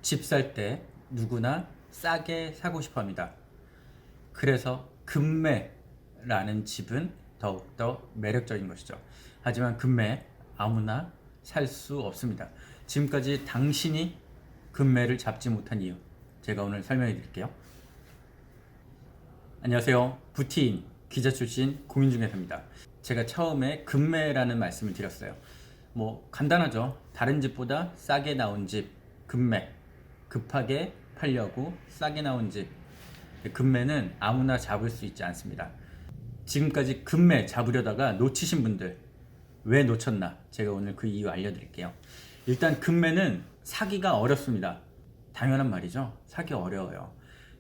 집 살 때 누구나 싸게 사고 싶어 합니다. 그래서 금매라는 집은 더욱더 매력적인 것이죠. 하지만 금매 아무나 살 수 없습니다. 지금까지 당신이 금매를 잡지 못한 이유 제가 오늘 설명해 드릴게요. 안녕하세요. 부티인 기자 출신 공인중개사입니다. 제가 처음에 금매라는 말씀을 드렸어요. 간단하죠. 다른 집보다 싸게 나온 집 금매, 급하게 팔려고 싸게 나온 집. 금매는 아무나 잡을 수 있지 않습니다. 지금까지 금매 잡으려다가 놓치신 분들 왜 놓쳤나, 제가 오늘 그 이유 알려드릴게요. 일단 금매는 사기가 어렵습니다. 당연한 말이죠. 사기 어려워요.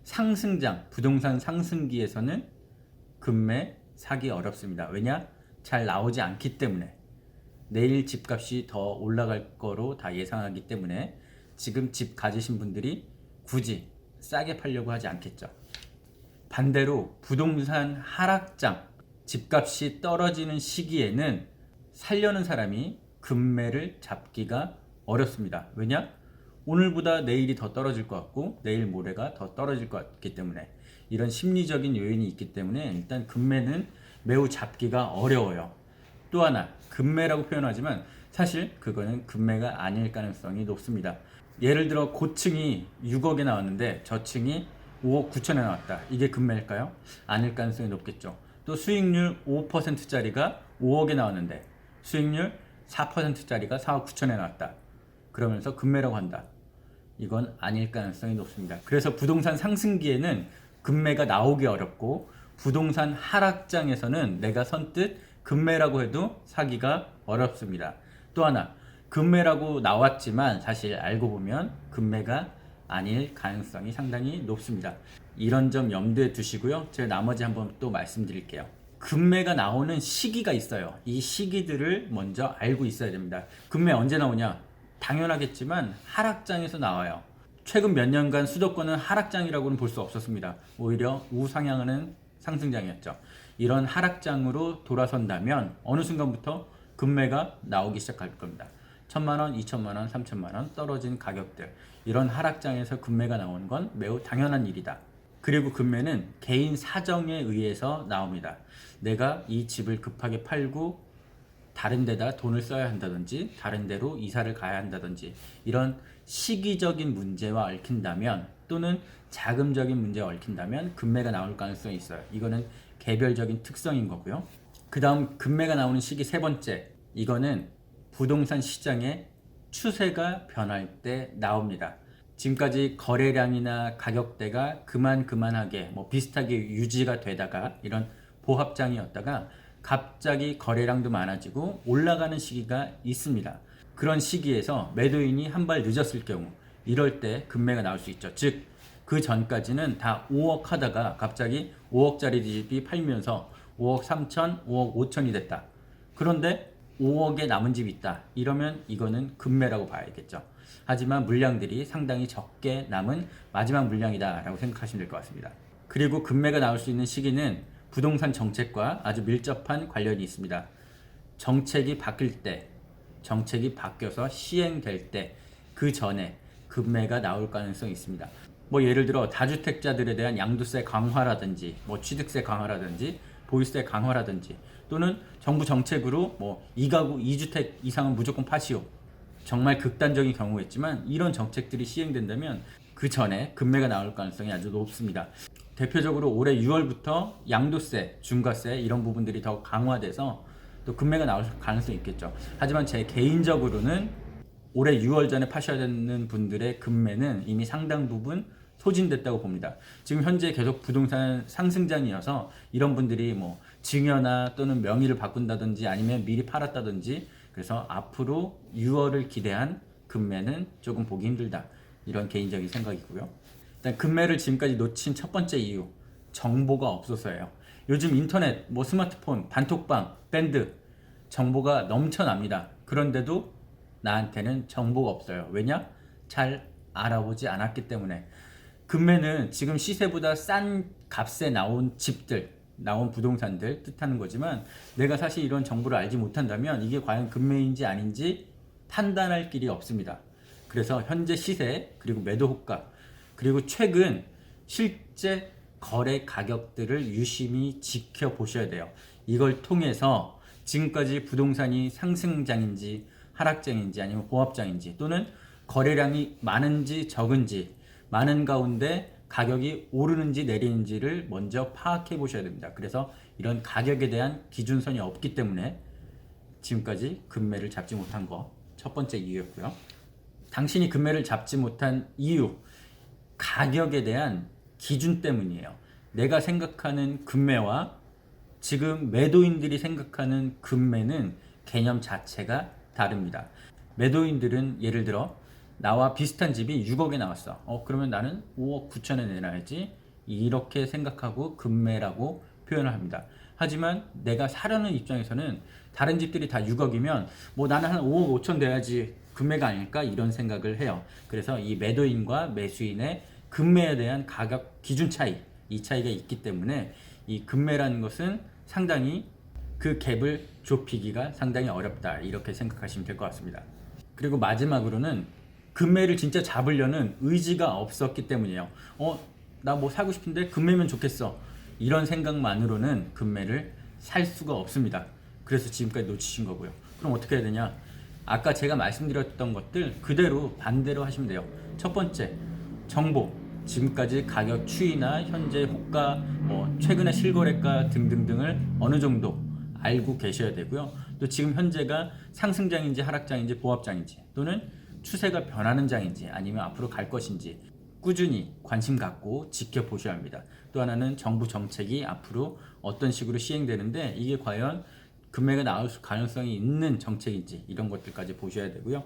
상승장, 부동산 상승기에서는 금매 사기 어렵습니다. 왜냐? 잘 나오지 않기 때문에. 내일 집값이 더 올라갈 거로 다 예상하기 때문에 지금 집 가지신 분들이 굳이 싸게 팔려고 하지 않겠죠. 반대로 부동산 하락장, 집값이 떨어지는 시기에는 살려는 사람이 금매를 잡기가 어렵습니다. 왜냐? 오늘보다 내일이 더 떨어질 것 같고 내일 모레가 더 떨어질 것 같기 때문에, 이런 심리적인 요인이 있기 때문에 일단 금매는 매우 잡기가 어려워요. 또 하나, 금매라고 표현하지만 사실 그거는 금매가 아닐 가능성이 높습니다. 예를 들어 고층이 6억에 나왔는데 저층이 5억 9천에 나왔다. 이게 금매일까요? 아닐 가능성이 높겠죠. 또 수익률 5%짜리가 5억에 나왔는데 수익률 4%짜리가 4억 9천에 나왔다. 그러면서 금매라고 한다. 이건 아닐 가능성이 높습니다. 그래서 부동산 상승기에는 금매가 나오기 어렵고, 부동산 하락장에서는 내가 선뜻 금매라고 해도 사기가 어렵습니다. 또 하나, 금매라고 나왔지만 사실 알고 보면 금매가 아닐 가능성이 상당히 높습니다. 이런 점 염두에 두시고요. 제가 나머지 한번 또 말씀드릴게요. 금매가 나오는 시기가 있어요. 이 시기들을 먼저 알고 있어야 됩니다. 금매 언제 나오냐? 당연하겠지만 하락장에서 나와요. 최근 몇 년간 수도권은 하락장이라고는 볼 수 없었습니다. 오히려 우상향하는 상승장이었죠. 이런 하락장으로 돌아선다면 어느 순간부터 금매가 나오기 시작할 겁니다. 1,000만원, 2,000만원, 3,000만원 떨어진 가격들, 이런 하락장에서 금매가 나오는 건 매우 당연한 일이다. 그리고 금매는 개인 사정에 의해서 나옵니다. 내가 이 집을 급하게 팔고 다른 데다 돈을 써야 한다든지 다른 데로 이사를 가야 한다든지, 이런 시기적인 문제와 얽힌다면, 또는 자금적인 문제와 얽힌다면 금매가 나올 가능성이 있어요. 이거는 개별적인 특성인 거고요. 그 다음 금매가 나오는 시기 세 번째, 이거는 부동산 시장의 추세가 변할 때 나옵니다. 지금까지 거래량이나 가격대가 그만하게 비슷하게 유지가 되다가 이런 보합장이었다가 갑자기 거래량도 많아지고 올라가는 시기가 있습니다. 그런 시기에서 매도인이 한 발 늦었을 경우, 이럴 때 금매가 나올 수 있죠. 즉, 그 전까지는 다 5억 하다가 갑자기 5억짜리 집이 팔면서 5억 3천, 5억 5천이 됐다. 그런데 5억에 남은 집이 있다. 이러면 이거는 금매라고 봐야겠죠. 하지만 물량들이 상당히 적게 남은 마지막 물량이다 라고 생각하시면 될 것 같습니다. 그리고 금매가 나올 수 있는 시기는 부동산 정책과 아주 밀접한 관련이 있습니다. 정책이 바뀔 때, 정책이 바뀌어서 시행될 때, 그 전에 금매가 나올 가능성이 있습니다. 예를 들어 다주택자들에 대한 양도세 강화라든지 취득세 강화라든지 보유세 강화라든지, 또는 정부 정책으로 2가구 2주택 이상은 무조건 파시오, 정말 극단적인 경우겠지만 이런 정책들이 시행된다면 그 전에 금매가 나올 가능성이 아주 높습니다. 대표적으로 올해 6월부터 양도세, 중과세 이런 부분들이 더 강화돼서 또 금매가 나올 가능성이 있겠죠. 하지만 제 개인적으로는 올해 6월 전에 파셔야 되는 분들의 금매는 이미 상당 부분 소진됐다고 봅니다. 지금 현재 계속 부동산 상승장이어서 이런 분들이 증여나 또는 명의를 바꾼다든지 아니면 미리 팔았다든지, 그래서 앞으로 6월을 기대한 금매는 조금 보기 힘들다. 이런 개인적인 생각이고요. 일단 금매를 지금까지 놓친 첫 번째 이유, 정보가 없어서예요. 요즘 인터넷, 스마트폰, 단톡방, 밴드 정보가 넘쳐납니다. 그런데도 나한테는 정보가 없어요. 왜냐? 잘 알아보지 않았기 때문에. 금매는 지금 시세보다 싼 값에 나온 집들, 나온 부동산들 뜻하는 거지만, 내가 사실 이런 정보를 알지 못한다면 이게 과연 금매인지 아닌지 판단할 길이 없습니다. 그래서 현재 시세, 그리고 매도 호가, 그리고 최근 실제 거래 가격들을 유심히 지켜보셔야 돼요. 이걸 통해서 지금까지 부동산이 상승장인지 하락장인지 아니면 보합장인지, 또는 거래량이 많은지 적은지, 많은 가운데 가격이 오르는지 내리는지를 먼저 파악해 보셔야 됩니다. 그래서 이런 가격에 대한 기준선이 없기 때문에 지금까지 금매를 잡지 못한 거 첫 번째 이유였고요. 당신이 금매를 잡지 못한 이유, 가격에 대한 기준 때문이에요. 내가 생각하는 금매와 지금 매도인들이 생각하는 금매는 개념 자체가 다릅니다. 매도인들은 예를 들어 나와 비슷한 집이 6억에 나왔어. 그러면 나는 5억 9천에 내놔야지, 이렇게 생각하고 금매라고 표현을 합니다. 하지만 내가 사려는 입장에서는 다른 집들이 다 6억이면 뭐 나는 한 5억 5천 돼야지 금매가 아닐까, 이런 생각을 해요. 그래서 이 매도인과 매수인의 금매에 대한 가격 기준 차이, 이 차이가 있기 때문에 이 금매라는 것은 상당히 그 갭을 좁히기가 상당히 어렵다, 이렇게 생각하시면 될 것 같습니다. 그리고 마지막으로는 금매를 진짜 잡으려는 의지가 없었기 때문이에요. 나 뭐 사고 싶은데 금매면 좋겠어, 이런 생각만으로는 금매를 살 수가 없습니다. 그래서 지금까지 놓치신 거고요. 그럼 어떻게 해야 되냐? 아까 제가 말씀드렸던 것들 그대로 반대로 하시면 돼요. 첫 번째, 정보, 지금까지 가격 추이나 현재 호가, 최근의 실거래가 등등등을 어느 정도 알고 계셔야 되고요. 또 지금 현재가 상승장인지 하락장인지 보합장인지, 또는 추세가 변하는 장인지 아니면 앞으로 갈 것인지 꾸준히 관심 갖고 지켜보셔야 합니다. 또 하나는 정부 정책이 앞으로 어떤 식으로 시행되는데 이게 과연 금매가 나올 가능성이 있는 정책인지, 이런 것들까지 보셔야 되고요.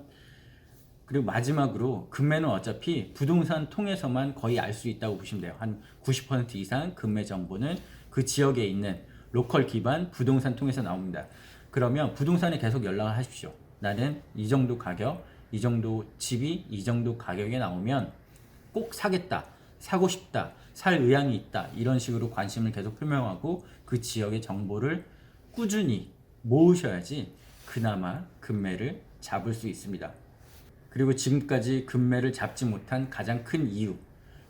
그리고 마지막으로 금매는 어차피 부동산 통해서만 거의 알 수 있다고 보시면 돼요. 한 90% 이상 금매 정보는 그 지역에 있는 로컬 기반 부동산 통해서 나옵니다. 그러면 부동산에 계속 연락을 하십시오. 나는 이 정도 가격, 이 정도 집이 이 정도 가격에 나오면 꼭 사겠다, 사고 싶다, 살 의향이 있다, 이런 식으로 관심을 계속 표명하고 그 지역의 정보를 꾸준히 모으셔야지 그나마 금매를 잡을 수 있습니다. 그리고 지금까지 금매를 잡지 못한 가장 큰 이유,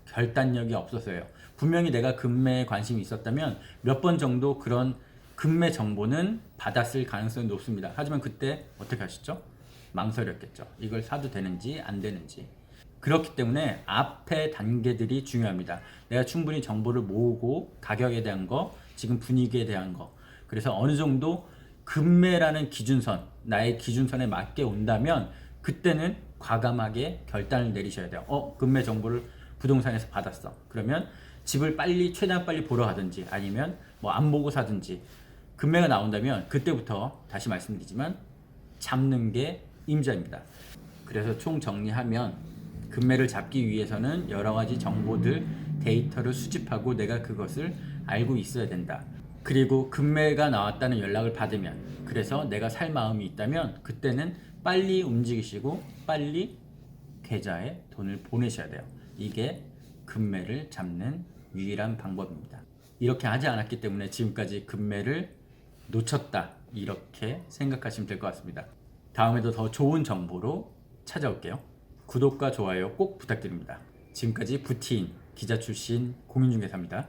결단력이 없어서예요. 분명히 내가 금매에 관심이 있었다면 몇 번 정도 그런 금매 정보는 받았을 가능성이 높습니다. 하지만 그때 어떻게 하셨죠? 망설였겠죠. 이걸 사도 되는지 안 되는지. 그렇기 때문에 앞에 단계들이 중요합니다. 내가 충분히 정보를 모으고 가격에 대한 거, 지금 분위기에 대한 거, 그래서 어느 정도 금매라는 기준선, 나의 기준선에 맞게 온다면 그때는 과감하게 결단을 내리셔야 돼요. 금매 정보를 부동산에서 받았어. 그러면 집을 최대한 빨리 보러 가든지 아니면 뭐 안 보고 사든지, 금매가 나온다면 그때부터 다시 말씀드리지만 잡는 게 임자입니다. 그래서 총 정리하면 금매를 잡기 위해서는 여러 가지 정보들, 데이터를 수집하고 내가 그것을 알고 있어야 된다. 그리고 금매가 나왔다는 연락을 받으면, 그래서 내가 살 마음이 있다면 그때는 빨리 움직이시고 빨리 계좌에 돈을 보내셔야 돼요. 이게 금매를 잡는 유일한 방법입니다. 이렇게 하지 않았기 때문에 지금까지 금매를 놓쳤다, 이렇게 생각하시면 될 것 같습니다. 다음에도 더 좋은 정보로 찾아올게요. 구독과 좋아요 꼭 부탁드립니다. 지금까지 부티인 기자 출신 공인중개사입니다.